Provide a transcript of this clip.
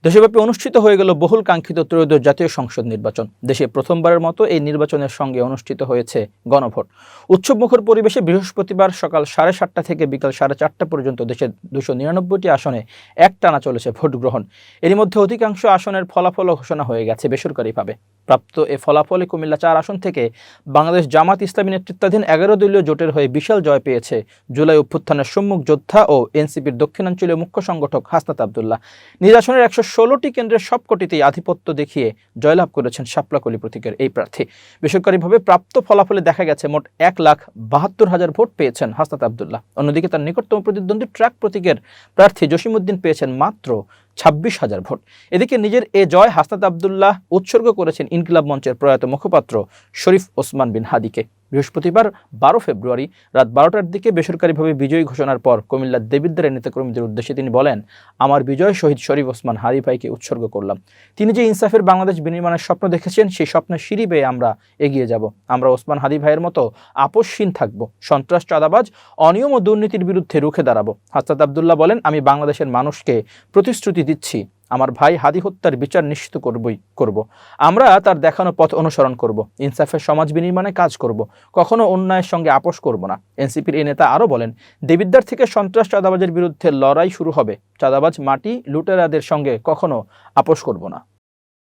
দেশব্যাপী অনুষ্ঠিত হয়ে গেল বহুল কাঙ্ক্ষিত ত্রয়োদশ জাতীয় সংসদ নির্বাচন। দেশে প্রথমবারের মতো এই নির্বাচনের সঙ্গে অনুষ্ঠিত হয়েছে গণভোট। উৎসবমুখর পরিবেশে বৃহস্পতিবার সকাল 7:30 থেকে বিকাল 4:30 পর্যন্ত দেশের 299টি আসনে একটানা চলেছে ভোট গ্রহণ। এরই মধ্যে অধিকাংশ আসনের ফলাফলও ঘোষণা হয়ে গেছে বেসরকারিভাবে। প্রাপ্ত এ ফলাফলে কুমিল্লা 4 আসন থেকে বাংলাদেশ জামাত ইসলামী নেতৃত্বাধীন 11 দলীয় জোটের হয়ে বিশাল জয় পেয়েছে জুলাই অভ্যুত্থানের সম্মুখ যোদ্ধা ও এনসিপির দক্ষিণাঞ্চলীয় মুখ্য সংগঠক হাসনাত আবদুল্লাহ। নিজ আসনের 116টি কেন্দ্রের সবকটিতেই আধিপত্য দেখিয়ে জয়লাভ করেছেন শাপলাকলি প্রতীকের এই প্রার্থী। বেসরকারিভাবে প্রাপ্ত ফলাফলে দেখা গেছে মোট 1,72,000 ভোট পেয়েছেন হাসনাত আবদুল্লাহ। অন্যদিকে তার নিকটতম প্রতিদ্বন্দ্বী ট্রাক প্রতীকের প্রার্থী জসিমউদ্দিন পেয়েছেন মাত্র 26,000 ভোট। এদিকে নিজের এ জয় হাসনাত আবদুল্লাহ উৎসর্গ করেছেন ইনকিলাব মঞ্চের প্রয়াত মুখপাত্র শরীফ ওসমান বিন হাদিকে। বৃহস্পতিবার 12 ফেব্রুয়ারি রাত 12টার দিকে বেসরকারিভাবে বিজয়ী ঘোষণার পর কুমিল্লার দেবিদ্বারের নেতাকর্মীদের উদ্দেশ্যে তিনি বলেন, আমার বিজয় শহীদ শরীফ ওসমান হাদি ভাইকে উৎসর্গ করলাম। তিনি যে ইনসাফের বাংলাদেশ বিনির্মাণের স্বপ্ন দেখেছেন, সেই স্বপ্নের সিঁড়ি বেয়ে আমরা এগিয়ে যাব। আমরা ওসমান হাদি ভাইয়ের মতো আপোষহীন থাকব, সন্ত্রাস, চাঁদাবাজ, অনিয়ম ও দুর্নীতির বিরুদ্ধে রুখে দাঁড়াবো। হাসনাত আবদুল্লাহ বলেন, আমি বাংলাদেশের মানুষকে প্রতিশ্রুতি দিচ্ছি, আমার ভাই হাদি হত্যার বিচার নিশ্চিত করব। আমরা তার দেখানো পথ অনুসরণ করব, ইনসাফের সমাজ বিনির্মাণে কাজ করব, কখনো অন্যায়ের সঙ্গে আপোষ করব না। এনসিপির এই নেতা আরও বলেন, দেবিদ্বার থেকে সন্ত্রাস, চাঁদাবাজের বিরুদ্ধে লড়াই শুরু হবে। চাঁদাবাজ, মাটি লুটেরাদের সঙ্গে কখনো আপোষ করব না।